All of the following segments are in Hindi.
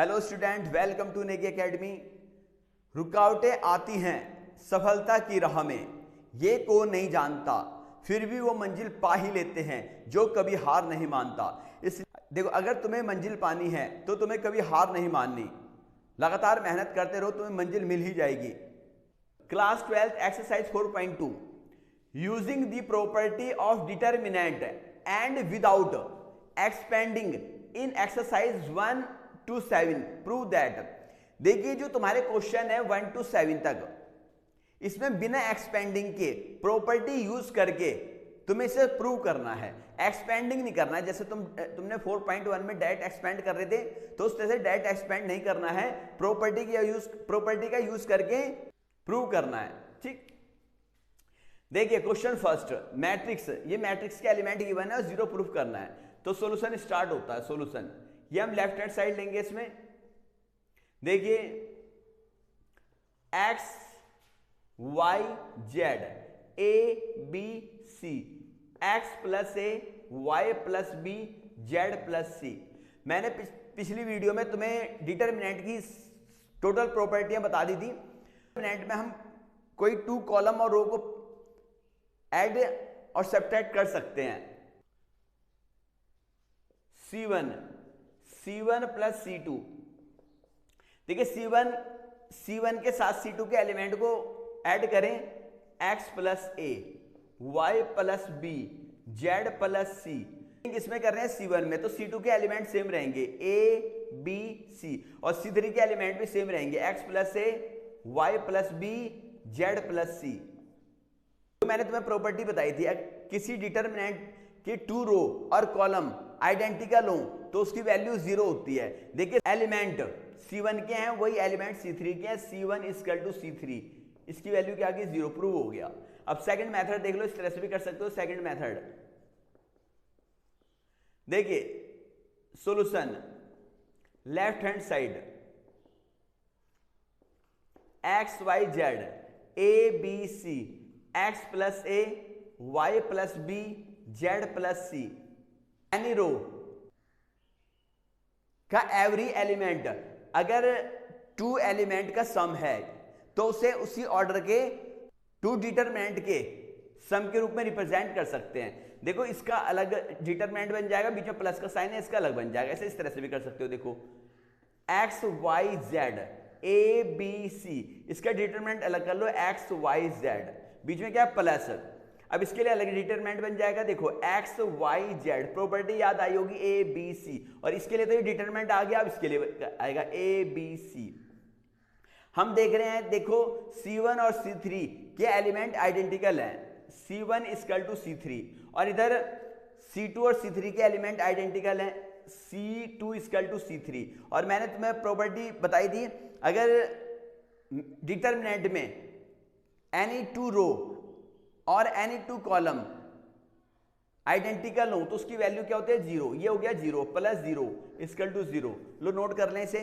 Hello student, welcome to Negi academy. रुकावटें आती हैं सफलता की राह में, ये कौन नहीं जानता, फिर भी वो मंजिल पा ही लेते हैं जो कभी हार नहीं मानता। इस देखो, अगर तुम्हें मंजिल पानी है तो तुम्हें कभी हार नहीं माननी। लगातार मेहनत करते रहो, तुम्हें मंजिल मिल ही जाएगी। Class 12 exercise 4.2 using the property of determinant and without expanding in exercise 1 to 7 prove that. देखिए, जो तुम्हारे क्वेश्चन है 1 to 7 तक, इसमें बिना एक्सपेंडिंग के प्रॉपर्टी यूज करके तुम्हें इसे प्रूव करना है। एक्सपेंडिंग नहीं करना है, जैसे तुमने 4.1 में डायरेक्ट एक्सपेंड कर रहे थे, तो उस तरह से डायरेक्ट एक्सपेंड नहीं करना है, प्रॉपर्टी का यूज करके प्रूव करना है। ठीक, देखिए क्वेश्चन फर्स्ट, मैट्रिक्स, ये मैट्रिक्स के एलिमेंट गिवन है और जीरो प्रूफ करना है। तो सॉल्यूशन स्टार्ट होता है। सॉल्यूशन ये हम लेफ्ट हैंड साइड लेंगे। इसमें देखिए x y z a b c, x plus a y plus b z plus c. मैंने पिछली वीडियो में तुम्हें डिटर्मिनेंट की टोटल प्रॉपर्टियां बता दी थी। डिटर्मिनेंट में हम कोई 2 कॉलम और रो को ऐड और सब्ट्रैक्ट कर सकते हैं। C1 प्लस C2, देखिए C1 के साथ C2 के एलिमेंट को ऐड करें, x plus a y plus b z plus c. इसमें कर रहे हैं C1 में, तो C2 के एलिमेंट सेम रहेंगे A B C, और C3 के एलिमेंट भी सेम रहेंगे x plus a y plus b z plus c. तो मैंने तुम्हें प्रॉपर्टी बताई थी, किसी डिटर्मिनेंट की 2 रो और कॉलम आइडेंटिकल हो तो उसकी वैल्यू 0 होती है। देखिए एलिमेंट C1 के हैं वही एलिमेंट C3 के हैं, C1 इक्वल टू C3, इसकी वैल्यू क्या आ गई, 0, प्रूव हो गया। अब सेकंड मेथड देख लो, इस तरह से भी कर सकते हो। सेकंड मेथड देखिए, solution left hand side x y z a b c, x plus a y plus b z plus c. Any row का एवरी एलिमेंट अगर 2 एलिमेंट का सम है तो उसे उसी ऑर्डर के 2 डिटरमिनेंट के सम के रूप में रिप्रेजेंट कर सकते हैं। देखो, इसका अलग डिटरमिनेंट बन जाएगा, बीच में प्लस का साइन है, इसका अलग बन जाएगा। ऐसे इस तरह से भी कर सकते हो। देखो x y z a b c, इसका डिटरमिनेंट अलग कर लो, एक्स वाई जेड, बीच में क्या प्लस। अब इसके लिए अलग डिटरमिनेंट बन जाएगा। देखो एक्स वाई जेड, प्रॉपर्टी याद आई होगी ए बी सी, और इसके लिए तो ये डिटरमिनेंट आ गया। अब इसके लिए आएगा ए बी सी। हम देख रहे हैं, देखो C1 और C3 के एलिमेंट आइडेंटिकल हैं, C1 इक्वल टू C3, और इधर C2 और C3 के एलिमेंट आइडेंटिकल हैं, C2 इक्वल टू C3। और मैंने तुम्हें प्रॉपर्टी बताई थी, अगर डिटरमिनेंट में एनी 2 रो और एनी 2 कॉलम आइडेंटिकल हो तो उसकी वैल्यू क्या होती है, 0। ये हो गया 0 प्लस 0 इक्वल टू 0। लो नोट कर लें इसे।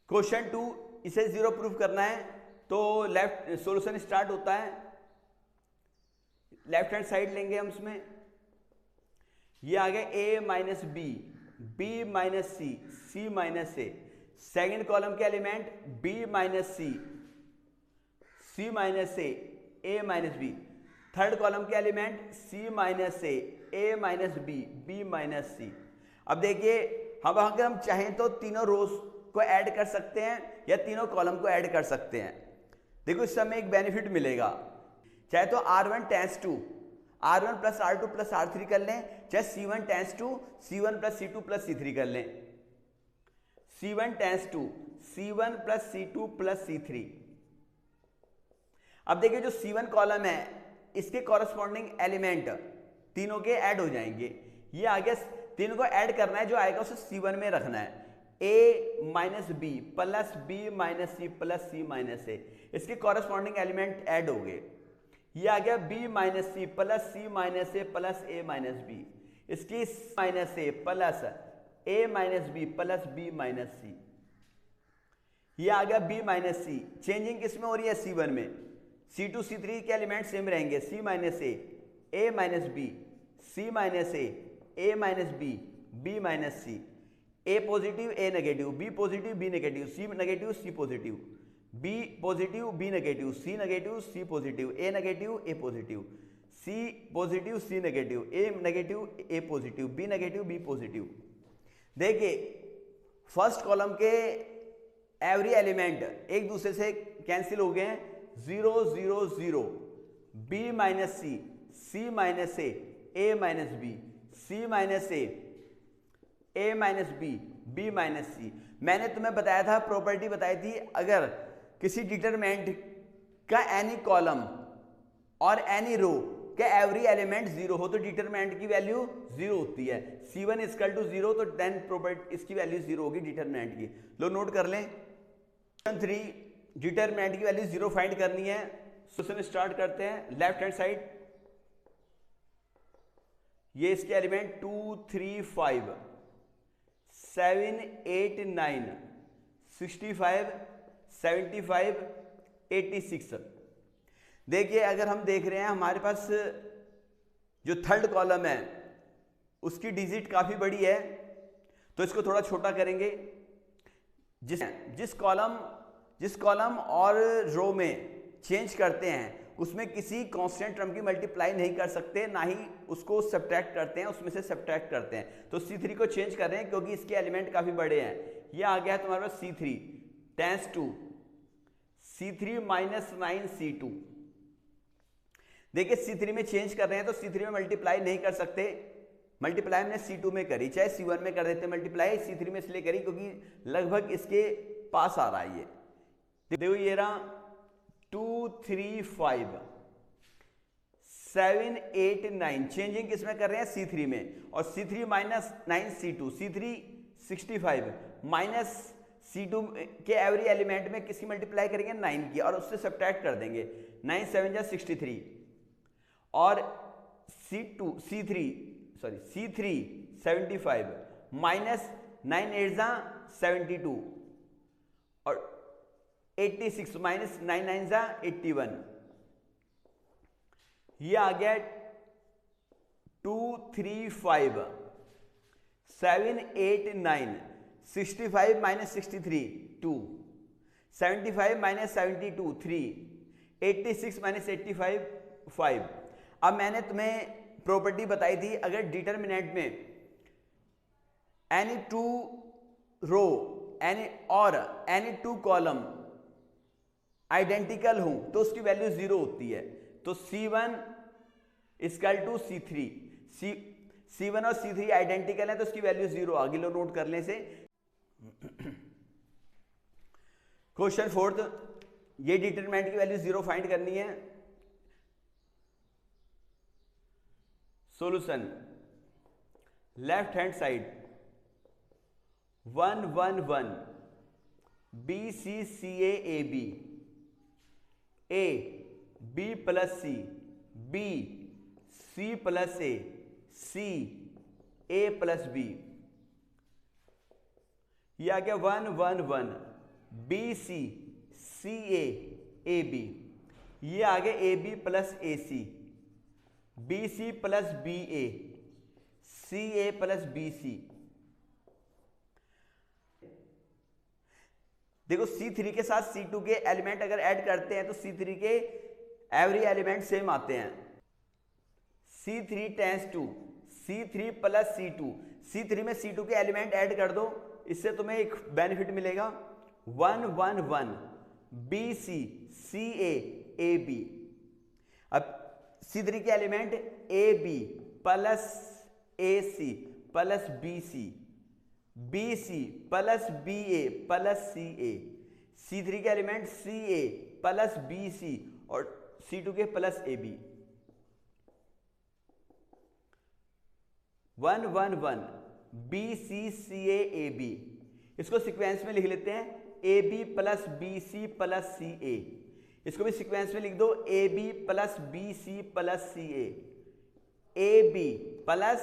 क्वेश्चन 2, इसे 0 प्रूफ करना है, तो लेफ्ट सॉल्यूशन स्टार्ट होता है। लेफ्ट हैंड साइड लेंगे हम उसमें। ये आ गया a minus b, b minus c, c minus a. Second column के element b minus c, c minus ए माइनस बी। थर्ड कॉलम के एलिमेंट c माइनस ए minus b, b minus c. अब देखिए, हम अगर हम चाहें तो तीनों रोज को ऐड कर सकते हैं या तीनों कॉलम को ऐड कर सकते हैं। देखो, इससे हमें एक बेनिफिट मिलेगा। चाहे तो R1 tense to R1 plus R2 plus R3 कर लें, चाहे C1 tense to C1 plus C2 plus C3 कर लें। C1 tense to C1 plus C2 plus C3। अब देखिए, जो C1 कॉलम है इसके कॉरस्पॉन्डिंग एलिमेंट तीनों के ऐड हो जाएंगे। ये आगे तीनों को ऐड करना है, जो आएगा उसे C1 में रखना है। a minus B plus B minus C plus C minus A, इसके कॉरस्पॉन्डिंग एलिमेंट ऐड हो गए। ये आ गया b minus C plus C minus A plus A minus B, इसकी minus A plus A minus B plus B minus C. ये आ गया b माइनस सी। चेंजिंग किसमें हो रही है, C1 में। C2 C3 के एलिमेंट सेम रहेंगे, c minus A minus B, c minus A minus B, B minus C, A positive A negative, B positive B negative, C negative C positive, B positive B negative, C negative C positive, A negative A positive, C positive C negative, A negative A positive, B negative B positive. देखिए फर्स्ट कॉलम के एवरी एलिमेंट एक दूसरे से कैंसिल हो गए हैं, 0 0 0, बी माइनस सी, सी माइनस ए माइनस बी, सी माइनस ए माइनस बी, बी माइनस सी। मैंने तुम्हें बताया था, प्रॉपर्टी बताई थी, अगर किसी डिटरमिनेंट का एनी कॉलम और एनी रो का एवरी एलिमेंट 0 हो तो डिटरमिनेंट की वैल्यू 0 होती है। C1 इक्वल टू 0 तो देन प्रॉपर्टी इसकी वैल्यू 0 होगी डिटरमिनेंट की। लो नोट कर लें। 3 डिटरमिनेंट की वैल्यू 0 फाइंड करनी है। सॉल्यूशन स्टार्ट करते हैं। लेफ्ट हैंड साइड ये इसके एलिमेंट 2 3 5 7 8 9 65 75 86। देखिए अगर हम देख रहे हैं हमारे पास जो थर्ड कॉलम है उसकी डिजिट काफी बड़ी है, तो इसको थोड़ा छोटा करेंगे। जिस कॉलम और रो में चेंज करते हैं उसमें किसी कांस्टेंट टर्म की मल्टीप्लाई नहीं कर सकते, ना ही उसको सब्ट्रैक्ट करते हैं, उसमें से सब्ट्रैक्ट करते हैं। तो C3 को चेंज कर रहे हैं क्योंकि इसके एलिमेंट काफी बड़े हैं। ये आ गया है तुम्हारे पास C3 tense to C3 minus 9 C2। देखिए C3 में चेंज कर रहे हैं तो C3 में मल्टीप्लाई नहीं कर सकते, मल्टीप्लाई हमने C2 में करी, चाहे C1 में कर देते मल्टीप्लाई, C3 में इसलिए करी क्योंकि लगभग इसके पास आ रहा है। ये देखो ये रहा 2 3 5 7 8 9, चेंजिंग किसमें कर रहे हैं C3 में, और C3 minus 9 C2, C3 65 minus C2 के एवरी एलिमेंट में किसकी मल्टीप्लाई करेंगे 9 की, और उससे सब्ट्रैक्ट कर देंगे। 9 7 जा 63, और C3 75 माइनस 9 8 जा 72, और 86 माइनस 9 9 जा 81। ये आ गया 2 3 5 7 8 9 65 माइनस 63 2, 75 माइनस 72 3, 86 माइनस 85 5। अब मैंने तुम्हें प्रॉपर्टी बताई थी, अगर डिटरमिनेंट में एनी 2 रो एनी 2 कॉलम आइडेंटिकल हूं तो उसकी वैल्यू 0 होती है। तो C1 equal to C3, C1 और C3 आइडेंटिकल है तो उसकी वैल्यू 0 आ गई। लो नोट कर लें इसे। क्वेश्चन 4, ये डिटरमिनेंट की वैल्यू 0 फाइंड करनी है। Solution left hand side 1 1 1 BCCA AB, A B plus C, B C plus A, C A plus B। ये आ गया 1 1 1 BC CA AB। ये आ गया AB plus AC, BC plus BA, CA plus BC। देखो C3 के साथ C2 के एलिमेंट अगर ऐड करते हैं तो C3 के एवरी एलिमेंट सेम आते हैं। C3 tense to C3 plus C2, C3 में C2 के एलिमेंट ऐड कर दो, इससे तुम्हें एक बेनिफिट मिलेगा। 1 1 1 BC CA AB। अब C3 के element AB plus AC plus BC, BC plus BA plus CA, C3 के एलिमेंट CA प्लस BC और C2 के प्लस AB। 1 1 1 BCCA AB, इसको सीक्वेंस में लिख लेते हैं। AB plus BC plus CA, इसको भी सीक्वेंस में लिख दो। AB plus BC plus CA, AB plus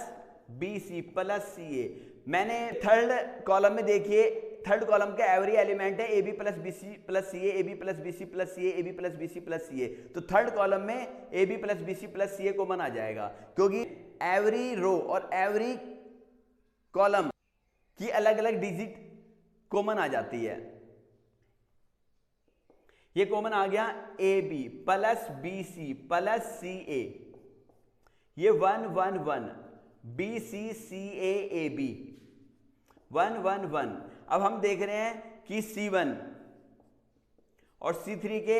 BC plus CA। मैंने थर्ड कॉलम में देखिए, थर्ड कॉलम का एवरी एलिमेंट है AB plus BC plus CA, AB plus BC plus CA, AB plus BC plus CA। तो थर्ड कॉलम में AB plus BC plus CA common आ जाएगा, क्योंकि एवरी रो और एवरी कॉलम की अलग अलग डिजिट कॉमन आ जाती है। ये कॉमन आ गया A B plus B C plus C A, ये 1 1 1 B C C A B 1 1 1। अब हम देख रहे हैं कि C1 और C3 के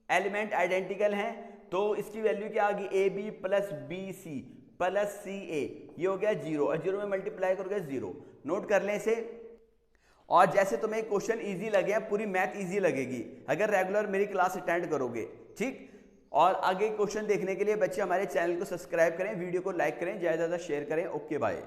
एलिमेंट आइडेंटिकल हैं, तो इसकी वैल्यू क्या आ गई, A B plus B C plus C A, ये हो गया 0 और 0 में मल्टीप्लाई करोगे 0। नोट कर लें इसे। और जैसे तुम्हें क्वेश्चन इजी लगे हैं, पूरी मैथ इजी लगेगी अगर रेगुलर मेरी क्लास अटेंड करोगे, ठीक। और आगे क्वेश्चन देखने के लिए बच्चे हमारे चैनल को सब्सक्राइब करें, वीडियो को लाइक करें, ज़्यादा से ज़्यादा शेयर करें। Okay bye.